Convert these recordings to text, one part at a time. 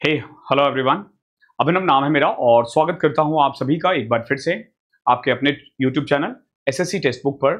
हे hello everyone. अभिनव नाम है मेरा और स्वागत करता हूं आप सभी का एक बार फिर से आपके अपने YouTube channel SSC text book पर।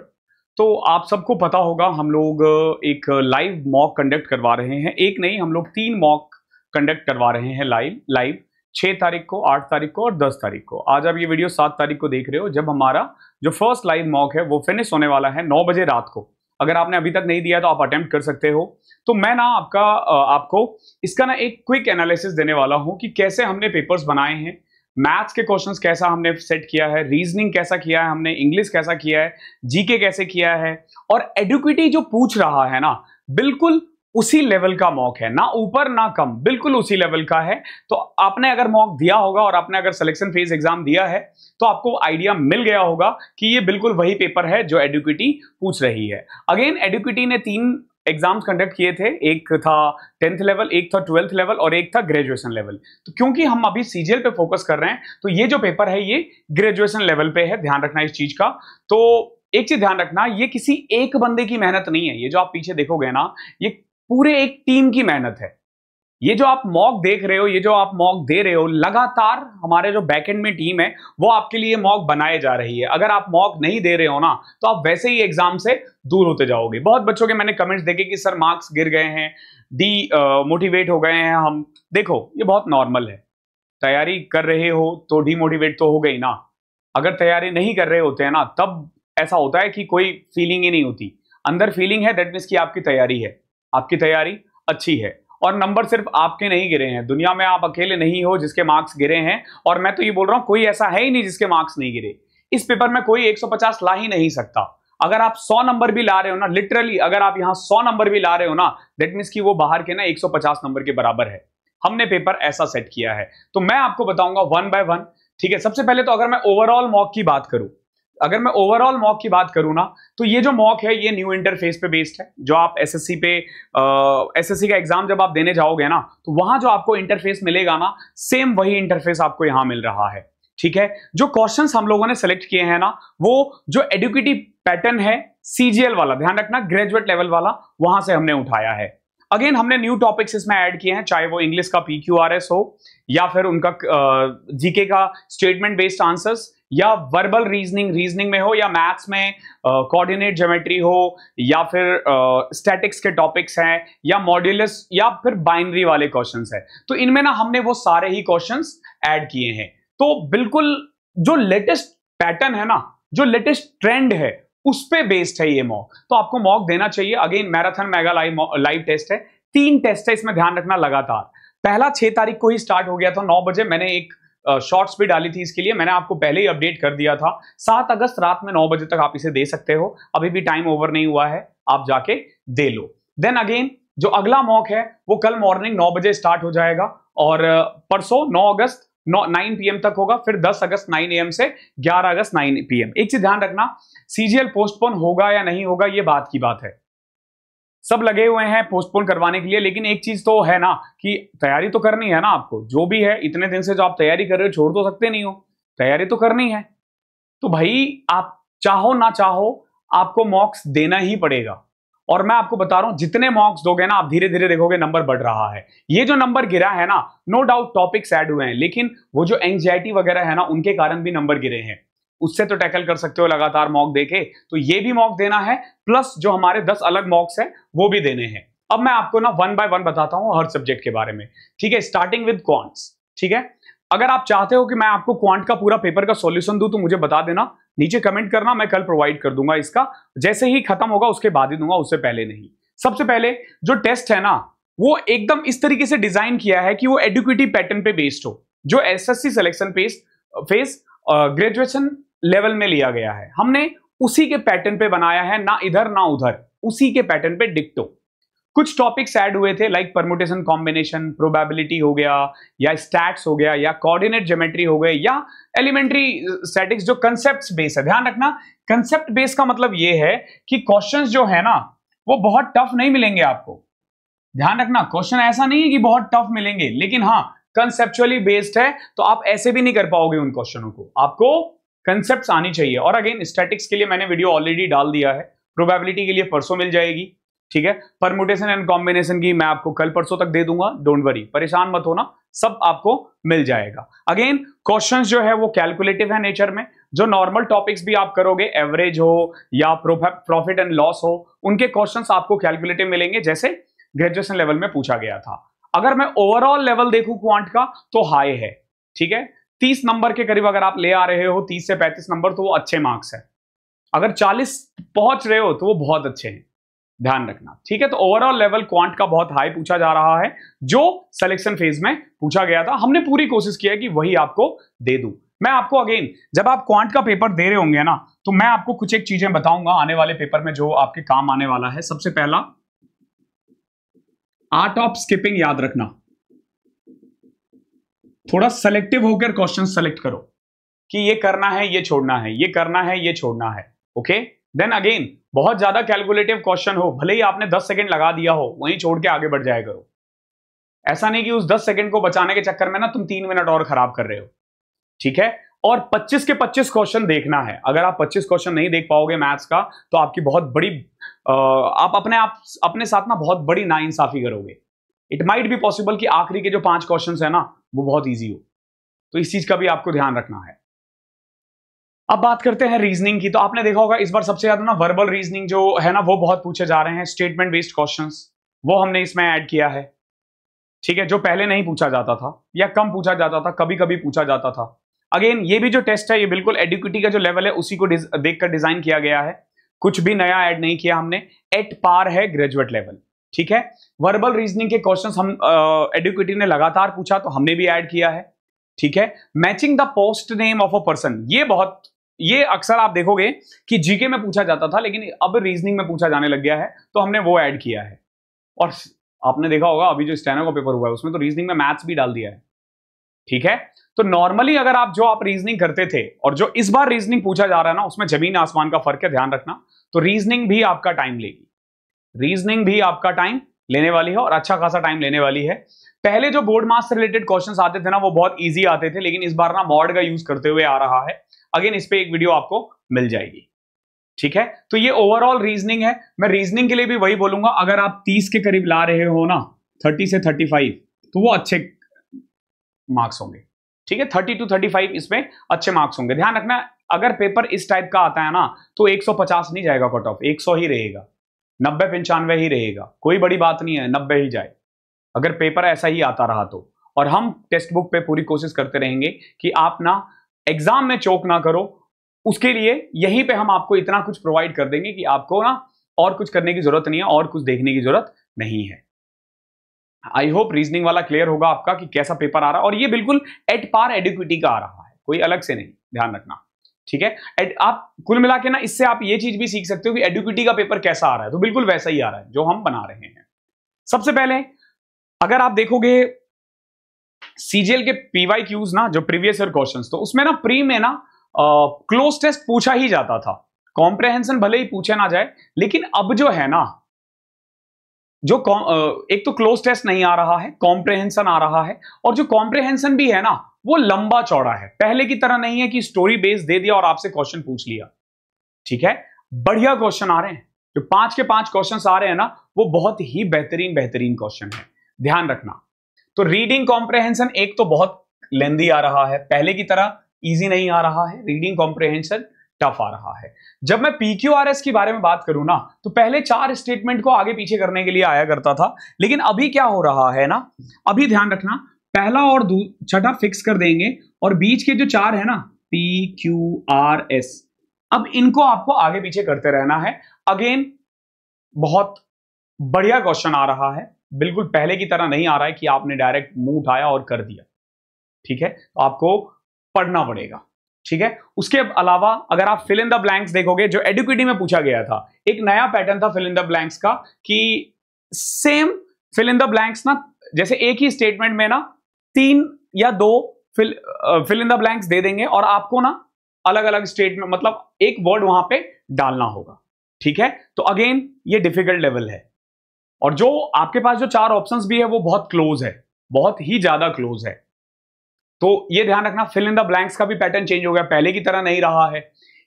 तो आप सबको पता होगा हम लोग एक लाइव मॉक कंडक्ट करवा रहे हैं। एक नहीं, हम लोग 3 मॉक कंडक्ट करवा रहे हैं लाइव 6 तारीख को, 8 तारीख को और 10 तारीख को। आज आप ये वीडियो 7 तारीख को देख रहे हो, जब हमारा जो फर्स्ट लाइव मॉक है वो फिनिश होने वाला है 9 बजे रात को। अगर आपने अभी तक नहीं दिया तो आप अटेम्प्ट कर सकते हो। तो मैं ना आपको इसका ना एक क्विक एनालिसिस देने वाला हूं कि कैसे हमने पेपर्स बनाए हैं, मैथ्स के क्वेश्चंस कैसा हमने सेट किया है, रीजनिंग कैसा किया है हमने, इंग्लिश कैसा किया है, जीके कैसे किया है, और एडुकेटी जो पूछ रहा है ना, बिल्कुल उसी लेवल का मॉक है, ना ऊपर ना कम, बिल्कुल उसी लेवल का है। तो आपने अगर मॉक दिया होगा और आपने अगर सिलेक्शन फेज एग्जाम दिया है तो आपको आइडिया मिल गया होगा कि ये बिल्कुल वही पेपर है जो एडुकेटी पूछ रही है। अगेन एडुकेटी ने 3 एग्जाम्स कंडक्ट किए थे, एक था 10th लेवल, एक था 12th लेवल और एक था ग्रेजुएशन लेवल। तो क्योंकि हम अभी सीजीएल पे फोकस कर रहे हैं तो ये जो पेपर है ये ग्रेजुएशन लेवल पे है, ध्यान रखना इस चीज का। तो एक चीज ध्यान रखना, ये किसी एक बंदे की मेहनत नहीं है। ये जो आप पीछे देखोगे ना, ये पूरे एक टीम की मेहनत है। ये जो आप मॉक देख रहे हो, ये जो आप मॉक दे रहे हो, लगातार हमारे जो बैकएंड में टीम है वो आपके लिए मॉक बनाए जा रही है। अगर आप मॉक नहीं दे रहे हो ना तो आप वैसे ही एग्जाम से दूर होते जाओगे। बहुत बच्चों के मैंने कमेंट्स देखे कि सर मार्क्स गिर गए हैं, मोटिवेट हो गए हैं हम। देखो ये बहुत नॉर्मल है, तैयारी कर रहे हो तो डीमोटिवेट तो हो गई ना। अगर तैयारी नहीं कर रहे होते हैं ना तब ऐसा होता है कि कोई फीलिंग ही नहीं होती। अंदर फीलिंग है, दैट मीन्स की आपकी तैयारी है, आपकी तैयारी अच्छी है। और नंबर सिर्फ आपके नहीं गिरे हैं, दुनिया में आप अकेले नहीं हो जिसके मार्क्स गिरे हैं। और मैं तो ये बोल रहा हूं कोई ऐसा है ही नहीं जिसके मार्क्स नहीं गिरे। इस पेपर में कोई 150 ला ही नहीं सकता। अगर आप 100 नंबर भी ला रहे हो ना, लिटरली अगर आप यहां 100 नंबर भी ला रहे हो ना, दैट मीन्स कि वो बाहर के ना 150 नंबर के बराबर है। हमने पेपर ऐसा सेट किया है। तो मैं आपको बताऊंगा 1 बाय 1। ठीक है, सबसे पहले तो अगर मैं ओवरऑल मॉक की बात करूं, तो ये जो मॉक है ये न्यू इंटरफेस पे बेस्ड है। जो आप एसएससी का एग्जाम जब आप देने जाओगे ना तो वहां जो आपको इंटरफेस मिलेगा ना, सेम वही इंटरफेस आपको यहां मिल रहा है। ठीक है, जो क्वेश्चंस हम लोगों ने सेलेक्ट किए हैं ना, वो जो एडुकेटिव पैटर्न है सीजीएल वाला, ध्यान रखना ग्रेजुएट लेवल वाला, वहां से हमने उठाया है। अगेन हमने न्यू टॉपिक्स इसमें ऐड किए हैं, चाहे वो इंग्लिश का पीक्यूआरएस हो या फिर उनका जीके का स्टेटमेंट बेस्ड आंसर्स, या वर्बल रीजनिंग में हो, या मैथ्स में कोऑर्डिनेट ज्योमेट्री हो, या फिर स्टैटिक्स के टॉपिक्स हैं, या मॉड्यूलस, या फिर बाइनरी वाले क्वेश्चंस हैं। तो इनमें ना हमने वो सारे ही क्वेश्चंस ऐड किए हैं। तो बिल्कुल जो लेटेस्ट पैटर्न है ना, जो लेटेस्ट ट्रेंड है, उस पे बेस्ड है ये मॉक। तो आपको मॉक देना चाहिए। Again marathon mega live test है, 3 टेस्ट है इसमें, ध्यान रखना लगातार। पहला 6 तारीख को ही स्टार्ट हो गया था 9 बजे। मैंने एक शॉर्ट्स भी डाली थी इसके लिए, मैंने आपको पहले ही अपडेट कर दिया था। 7 अगस्त रात में 9 बजे तक आप इसे दे सकते हो, अभी भी टाइम ओवर नहीं हुआ है, आप जाके दे लो। देन अगेन जो अगला मॉक है वो कल मॉर्निंग 9 बजे स्टार्ट हो जाएगा और परसों 9 अगस्त 9 PM तक होगा। फिर 10 अगस्त 9 AM से 11 अगस्त 9 PM। एक चीज ध्यान रखना, सीजीएल पोस्टपोन होगा या नहीं होगा ये बात की बात है। सब लगे हुए हैं पोस्टपोन करवाने के लिए, लेकिन एक चीज तो है ना कि तैयारी तो करनी है ना आपको। जो भी है, इतने दिन से जो आप तैयारी कर रहे हो छोड़ तो सकते नहीं हो, तैयारी तो करनी है। तो भाई आप चाहो ना चाहो आपको मॉक्स देना ही पड़ेगा। और मैं आपको बता रहा हूं जितने मॉक्स दोगे ना, आप धीरे धीरे देखोगे नंबर बढ़ रहा है। ये जो नंबर गिरा है ना, नो डाउट टॉपिक्स ऐड हुए हैं, लेकिन वो जो एंजाइटी वगैरह है ना, उनके कारण भी नंबर गिरे हैं। उससे तो टैकल कर सकते हो लगातार मॉक देके। तो ये भी मॉक देना है, प्लस जो हमारे 10 अलग मॉक्स हैं वो भी देने हैं। अब मैं आपको ना 1 बाय 1 बताता हूं हर सब्जेक्ट के बारे में। ठीक है, स्टार्टिंग विद क्वांट्स। ठीक है, अगर आप चाहते हो कि मैं आपको क्वांट का पूरा पेपर का सॉल्यूशन दूं तो मुझे बता देना, नीचे कमेंट करना, मैं कल प्रोवाइड कर दूंगा इसका। जैसे ही खत्म होगा उसके बाद ही दूंगा, उससे पहले नहीं। सबसे पहले जो टेस्ट है ना, वो एकदम इस तरीके से डिजाइन किया है कि वो एडुकेटिव पैटर्न पे बेस्ड हो, जो SSC selection phase graduation level में लिया गया है। हमने उसी के पैटर्न पे बनाया है, ना इधर ना उधर, उसी के पैटर्न पे डिक्टो। कुछ टॉपिक्स ऐड हुए थे लाइक परमुटेशन कॉम्बिनेशन, प्रोबेबिलिटी हो गया, या स्टैट्स हो गया, या कोऑर्डिनेट ज्योमेट्री हो गए, या एलिमेंट्री स्टैटिक्स जो कंसेप्ट बेस है। ध्यान रखना, कंसेप्ट बेस का मतलब ये है कि क्वेश्चंस जो है ना वो बहुत टफ नहीं मिलेंगे आपको। ध्यान रखना, क्वेश्चन ऐसा नहीं है कि बहुत टफ मिलेंगे, लेकिन हाँ कंसेप्चुअली बेस्ड है, तो आप ऐसे भी नहीं कर पाओगे उन क्वेश्चनों को, आपको कंसेप्ट्स आनी चाहिए। और अगेन स्टैटिक्स के लिए मैंने वीडियो ऑलरेडी डाल दिया है, प्रोबेबिलिटी के लिए परसों मिल जाएगी। ठीक है, परमुटेशन एंड कॉम्बिनेशन की मैं आपको कल परसों तक दे दूंगा, डोंट वरी, परेशान मत होना, सब आपको मिल जाएगा। अगेन क्वेश्चंस जो है वो कैलकुलेटिव है नेचर में। जो नॉर्मल टॉपिक्स भी आप करोगे, एवरेज हो या प्रॉफिट एंड लॉस हो, उनके क्वेश्चंस आपको कैलकुलेटिव मिलेंगे जैसे ग्रेजुएशन लेवल में पूछा गया था। अगर मैं ओवरऑल लेवल देखूं क्वांट का तो हाई है, ठीक है। 30 नंबर के करीब अगर आप ले आ रहे हो, 30 से 35 नंबर, तो वो अच्छे मार्क्स है। अगर 40 पहुंच रहे हो तो वो बहुत अच्छे हैं, ध्यान रखना, ठीक है। तो ओवरऑल लेवल क्वांट का बहुत हाई पूछा जा रहा है, जो सिलेक्शन फेज में पूछा गया था। हमने पूरी कोशिश की है कि वही आपको दे दूं। मैं आपको अगेन, जब आप क्वांट का पेपर दे रहे होंगे ना, तो मैं आपको कुछ एक चीजें बताऊंगा आने वाले पेपर में जो आपके काम आने वाला है। सबसे पहला, आर्ट ऑफ स्किपिंग याद रखना। थोड़ा सेलेक्टिव होकर क्वेश्चन सेलेक्ट करो कि ये करना है, ये छोड़ना है, ये करना है, ये छोड़ना है, ओके। देन अगेन, बहुत ज्यादा कैलकुलेटिव क्वेश्चन हो, भले ही आपने 10 सेकंड लगा दिया हो, वहीं छोड़ के आगे बढ़ जाया करो। ऐसा नहीं कि उस 10 सेकंड को बचाने के चक्कर में ना तुम 3 मिनट और खराब कर रहे हो, ठीक है। और 25 के 25 क्वेश्चन देखना है। अगर आप 25 क्वेश्चन नहीं देख पाओगे मैथ्स का, तो आपकी बहुत बड़ी आप अपने साथ ना बहुत बड़ी नाइंसाफी करोगे। इट माइट बी पॉसिबल कि आखिरी के जो 5 क्वेश्चन है ना, वो बहुत ईजी हो, तो इस चीज का भी आपको ध्यान रखना है। अब बात करते हैं रीजनिंग की। तो आपने देखा होगा इस बार सबसे ज्यादा ना वर्बल रीजनिंग जो है ना, वो बहुत पूछे जा रहे हैं। स्टेटमेंट बेस्ड क्वेश्चंस, वो हमने इसमें ऐड किया है, ठीक है, जो पहले नहीं पूछा जाता था या कम पूछा जाता था, कभी कभी पूछा जाता था। अगेन, ये भी जो टेस्ट है, ये बिल्कुल एडुकेटी का जो लेवल है उसी को देखकर डिजाइन किया गया है। कुछ भी नया ऐड नहीं किया हमने, एट पार है ग्रेजुएट लेवल, ठीक है। वर्बल रीजनिंग के क्वेश्चंस हम एडुकेटी ने लगातार पूछा, तो हमने भी ऐड किया है, ठीक है। Matching the post name of a person, ये अक्सर आप देखोगे कि जीके में पूछा जाता था, लेकिन अब रीजनिंग में पूछा जाने लग गया है, तो हमने वो ऐड किया है। और आपने देखा होगा अभी जो स्टेनो का पेपर हुआ है, उसमें तो रीजनिंग में मैथ्स भी डाल दिया है, ठीक है। तो नॉर्मली अगर आप रीजनिंग करते थे और जो इस बार रीजनिंग पूछा जा रहा है ना, उसमें जमीन आसमान का फर्क है, ध्यान रखना। तो रीजनिंग भी आपका टाइम लेगी, रीजनिंग भी आपका टाइम लेने वाली है, और अच्छा खासा टाइम लेने वाली है। पहले जो बोर्ड मार्क्स से रिलेटेड क्वेश्चंस आते थे ना, वो बहुत इजी आते थे, लेकिन इस बार ना मॉड का यूज करते हुए आ रहा है। अगेन, इस पे एक वीडियो आपको मिल जाएगी, ठीक है। तो ये ओवरऑल रीजनिंग है। मैं रीजनिंग के लिए भी वही बोलूंगा, अगर आप 30 के करीब ला रहे हो ना, 30 से 35, तो वो अच्छे मार्क्स होंगे, ठीक है। 30 to 35 इसमें अच्छे मार्क्स होंगे। ध्यान रखना, अगर पेपर इस टाइप का आता है ना, तो 150 नहीं जाएगा कट ऑफ, 100 ही रहेगा, 90-95 ही रहेगा। कोई बड़ी बात नहीं है, 90 ही जाए अगर पेपर ऐसा ही आता रहा तो। और हम टेक्स्ट बुक पे पूरी कोशिश करते रहेंगे कि आप ना एग्जाम में चोक ना करो। उसके लिए यहीं पे हम आपको इतना कुछ प्रोवाइड कर देंगे कि आपको ना और कुछ करने की जरूरत नहीं है, और कुछ देखने की जरूरत नहीं है। आई होप रीजनिंग वाला क्लियर होगा आपका कि कैसा पेपर आ रहा है, और ये बिल्कुल एट पार एडुकेटी का आ रहा है, कोई अलग से नहीं, ध्यान रखना, ठीक है। आप कुल मिला के ना इससे आप ये चीज भी सीख सकते हो कि एडुकेटी का पेपर कैसा आ रहा है, तो बिल्कुल वैसा ही आ रहा है जो हम बना रहे हैं। सबसे पहले अगर आप देखोगे सीजीएल के पीवाईक्यूज ना, जो प्रीवियस ईयर क्वेश्चंस, तो उसमें ना प्री में ना क्लोज टेस्ट पूछा ही जाता था। कॉम्प्रहेंशन भले ही पूछे ना जाए, लेकिन अब जो है ना, जो एक तो क्लोज टेस्ट नहीं आ रहा है, कॉम्प्रहेंशन आ रहा है, और जो कॉम्प्रहेंशन भी है ना, वो लंबा चौड़ा है। पहले की तरह नहीं है कि स्टोरी बेस दे दिया और आपसे क्वेश्चन पूछ लिया, ठीक है। बढ़िया क्वेश्चन आ रहे हैं, जो 5 के 5 क्वेश्चन आ रहे हैं ना, वो बहुत ही बेहतरीन क्वेश्चन है, ध्यान रखना। तो रीडिंग कॉम्प्रहेंशन एक तो बहुत लेंदी आ रहा है, पहले की तरह इजी नहीं आ रहा है, रीडिंग कॉम्प्रहेंशन टफ आ रहा है। जब मैं पीक्यूआरएस के बारे में बात करूं ना, तो पहले 4 स्टेटमेंट को आगे पीछे करने के लिए आया करता था, लेकिन अभी क्या हो रहा है ना, अभी ध्यान रखना, पहला और छठा फिक्स कर देंगे, और बीच के जो 4 है ना, PQRS, अब इनको आपको आगे पीछे करते रहना है। अगेन, बहुत बढ़िया क्वेश्चन आ रहा है, बिल्कुल पहले की तरह नहीं आ रहा है कि आपने डायरेक्ट मुंह उठाया और कर दिया, ठीक है। तो आपको पढ़ना पड़ेगा, ठीक है। उसके अलावा अगर आप फिल इन द ब्लैंक्स देखोगे, जो एडुकेटी में पूछा गया था, एक नया पैटर्न था फिल इन द ब्लैंक्स का, कि same fill in the blanks ना, जैसे एक ही स्टेटमेंट में ना 3 या 2 फिल इन द ब्लैंक्स दे देंगे, और आपको ना अलग अलग स्टेटमेंट, मतलब एक वर्ड वहां पे डालना होगा, ठीक है। तो अगेन, ये डिफिकल्ट लेवल है, और जो आपके पास जो 4 ऑप्शंस भी है, वो बहुत क्लोज है, बहुत ही ज्यादा क्लोज है। तो ये ध्यान रखना, फिल इन द ब्लैंक्स का भी पैटर्न चेंज हो गया, पहले की तरह नहीं रहा है।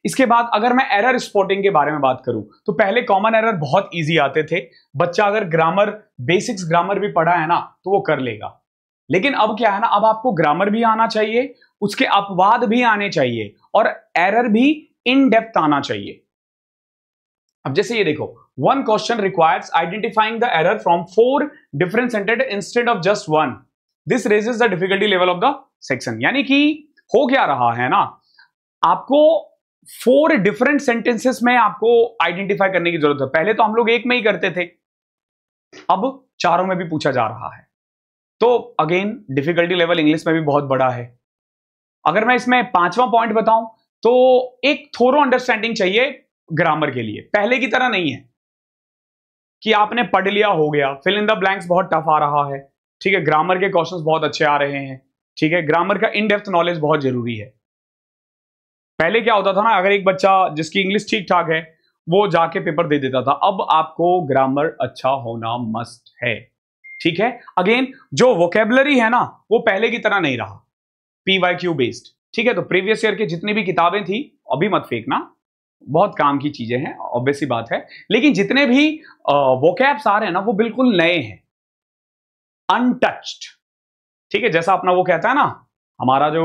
इसके बाद अगर मैं एरर स्पॉटिंग के बारे में बात करूं, तो पहले कॉमन एरर बहुत इजी आते थे। बच्चा अगर ग्रामर, बेसिक्स ग्रामर भी पढ़ा है ना, तो वो कर लेगा। लेकिन अब क्या है ना, अब आपको ग्रामर भी आना चाहिए, उसके अपवाद भी आने चाहिए और एरर भी इन डेप्थ आना चाहिए। अब जैसे ये देखो, one question requires identifying the error from 4 different sentence instead of just one, this raises the difficulty level of the section. यानी कि हो क्या रहा है ना, आपको 4 डिफरेंट सेंटेंसेस में आपको आइडेंटिफाई करने की जरूरत है। पहले तो हम लोग एक में ही करते थे, अब चारों में भी पूछा जा रहा है। तो अगेन डिफिकल्टी लेवल इंग्लिश में भी बहुत बड़ा है। अगर मैं इसमें 5वां पॉइंट बताऊं तो एक थोरो अंडरस्टैंडिंग चाहिए ग्रामर के लिए। पहले की तरह नहीं है कि आपने पढ़ लिया हो गया, फिल इन द ब्लैंक्स बहुत टफ आ रहा है, ठीक है, ग्रामर के क्वेश्चंस बहुत अच्छे आ रहे हैं, ठीक है, ग्रामर का इन डेप्थ नॉलेज बहुत जरूरी है। पहले क्या होता था ना, अगर एक बच्चा जिसकी इंग्लिश ठीक ठाक है वो जाके पेपर दे देता था, अब आपको ग्रामर अच्छा होना मस्ट है, ठीक है। अगेन जो वोकेबलरी है ना वो पहले की तरह नहीं रहा, PYQ बेस्ड, ठीक है। तो प्रीवियस ईयर की जितनी भी किताबें थी, अभी मत फेंकना, बहुत काम की चीजें हैं, ऑब्वियस सी बात है, लेकिन जितने भी वोकैब्स आ रहे हैं ना वो बिल्कुल नए हैं, अनटच्ड, ठीक है। जैसा अपना वो कहता है ना, हमारा जो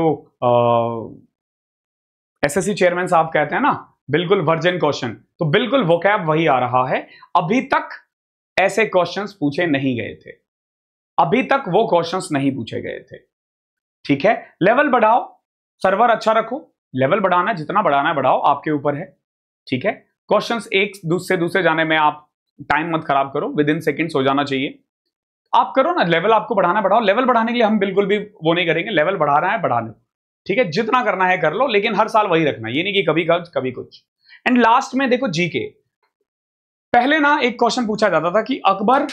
SSC चेयरमैन साहब कहते हैं ना, बिल्कुल वर्जिन क्वेश्चन, तो बिल्कुल वोकैब वही आ रहा है। अभी तक ऐसे क्वेश्चंस पूछे नहीं गए थे, अभी तक वो क्वेश्चंस नहीं पूछे गए थे, ठीक है। लेवल बढ़ाओ, सर्वर अच्छा रखो, लेवल बढ़ाना है, जितना बढ़ाना है बढ़ाओ, आपके ऊपर है, ठीक है। क्वेश्चंस एक से दूसरे जाने में आप टाइम मत खराब करो, विद इन सेकेंड्स हो जाना चाहिए, आप करो ना, लेवल आपको बढ़ाना बढ़ाओ। लेवल बढ़ाने के लिए हम बिल्कुल भी वो नहीं करेंगे, लेवल बढ़ाना है बढ़ा लो, ठीक है, जितना करना है कर लो, लेकिन हर साल वही रखना, ये नहीं कि कभी कभी कुछ। एंड लास्ट में देखो जीके, पहले ना एक क्वेश्चन पूछा जाता था कि अकबर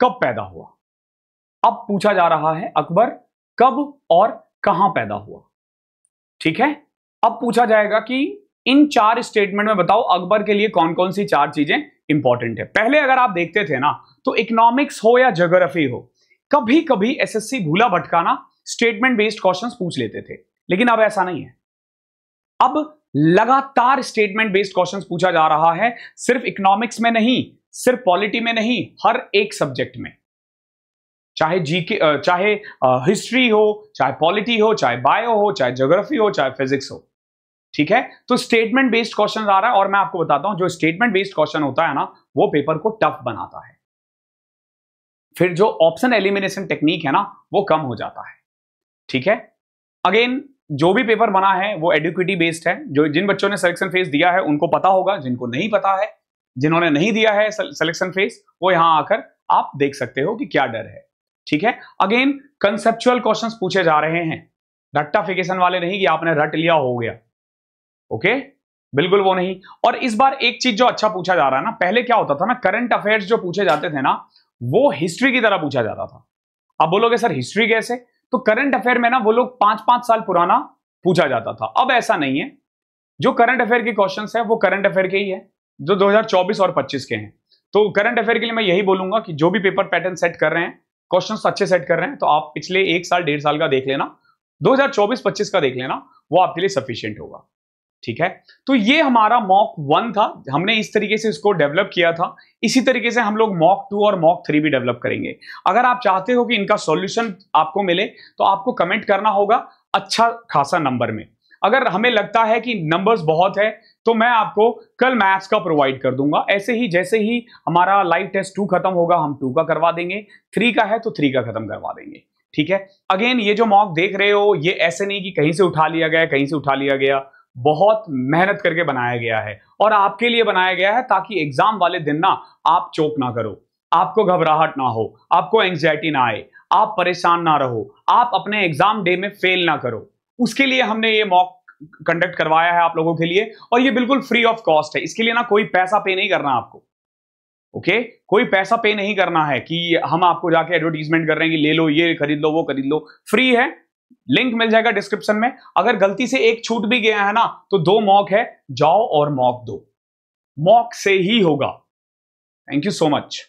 कब पैदा हुआ, अब पूछा जा रहा है अकबर कब और कहां पैदा हुआ, ठीक है। अब पूछा जाएगा कि इन 4 स्टेटमेंट में बताओ अकबर के लिए कौन कौन सी 4 चीजें इंपॉर्टेंट है। पहले अगर आप देखते थे ना तो इकोनॉमिक्स हो या ज्योग्राफी हो, कभी कभी एसएससी भूला भटकाना स्टेटमेंट बेस्ड क्वेश्चंस पूछ लेते थे, लेकिन अब ऐसा नहीं है। अब लगातार स्टेटमेंट बेस्ड क्वेश्चंस पूछा जा रहा है, सिर्फ इकोनॉमिक्स में नहीं, सिर्फ पॉलिटी में नहीं, हर एक सब्जेक्ट में, चाहे जीके, चाहे हिस्ट्री हो, चाहे पॉलिटी हो, चाहे बायो हो, चाहे ज्योग्राफी हो, चाहे फिजिक्स हो, ठीक है। तो स्टेटमेंट बेस्ड क्वेश्चन आ रहा है, और मैं आपको बताता हूं जो स्टेटमेंट बेस्ड क्वेश्चन होता है ना वो पेपर को टफ बनाता है, फिर जो ऑप्शन एलिमिनेशन टेक्निक है ना वो कम हो जाता है, ठीक है। अगेन जो भी पेपर बना है वो एडुकेटी बेस्ड है, जो जिन बच्चों ने सिलेक्शन फेज दिया है उनको पता होगा, जिनको नहीं पता है, जिन्होंने नहीं दिया है सिलेक्शन फेज, वो यहां आकर आप देख सकते हो कि क्या डर है, ठीक है। अगेन कंसेप्चुअल क्वेश्चंस पूछे जा रहे हैं, रट्टाफिकेशन वाले नहीं कि आपने रट लिया हो गया, ओके, बिल्कुल वो नहीं। और इस बार एक चीज जो अच्छा पूछा जा रहा है ना, पहले क्या होता था ना, करंट अफेयर्स जो पूछे जाते थे ना वो हिस्ट्री की तरह पूछा जाता था। अब बोलोगे सर हिस्ट्री कैसे, तो करंट अफेयर में ना वो लोग 5-5 साल पुराना पूछा जाता था, अब ऐसा नहीं है। जो करंट अफेयर के क्वेश्चंस है वो करंट अफेयर के ही है, जो 2024 और 25 के हैं। तो करंट अफेयर के लिए मैं यही बोलूंगा कि जो भी पेपर पैटर्न सेट कर रहे हैं, क्वेश्चंस अच्छे सेट कर रहे हैं, तो आप पिछले 1 साल 1.5 साल का देख लेना, 2024-25 का देख लेना, वो आपके लिए सफिशिएंट होगा, ठीक है। तो ये हमारा मॉक 1 था, हमने इस तरीके से इसको डेवलप किया था। इसी तरीके से हम लोग मॉक 2 और मॉक 3 भी डेवलप करेंगे। अगर आप चाहते हो कि इनका सॉल्यूशन आपको मिले तो आपको कमेंट करना होगा अच्छा खासा नंबर में। अगर हमें लगता है कि नंबर्स बहुत है तो मैं आपको कल मैथ्स का प्रोवाइड कर दूंगा। ऐसे ही जैसे ही हमारा लाइव टेस्ट 2 खत्म होगा हम 2 का करवा देंगे, 3 का है तो 3 का खत्म करवा देंगे, ठीक है। अगेन ये जो मॉक देख रहे हो ये ऐसे नहीं कि कहीं से उठा लिया गया, कहीं से उठा लिया गया, बहुत मेहनत करके बनाया गया है और आपके लिए बनाया गया है, ताकि एग्जाम वाले दिन ना आप चोक ना करो, आपको घबराहट ना हो, आपको एंग्जाइटी ना आए, आप परेशान ना रहो, आप अपने एग्जाम डे में फेल ना करो। उसके लिए हमने ये मॉक कंडक्ट करवाया है आप लोगों के लिए, और ये बिल्कुल फ्री ऑफ कॉस्ट है। इसके लिए ना कोई पैसा पे नहीं करना आपको, ओके, कोई पैसा पे नहीं करना है कि हम आपको जाके एडवर्टीजमेंट कर रहे हैं कि ले लो, ये खरीद लो, वो खरीद लो, फ्री है। लिंक मिल जाएगा डिस्क्रिप्शन में। अगर गलती से एक छूट भी गया है ना तो 2 मॉक है, जाओ और मॉक दो, मॉक से ही होगा। Thank you so much.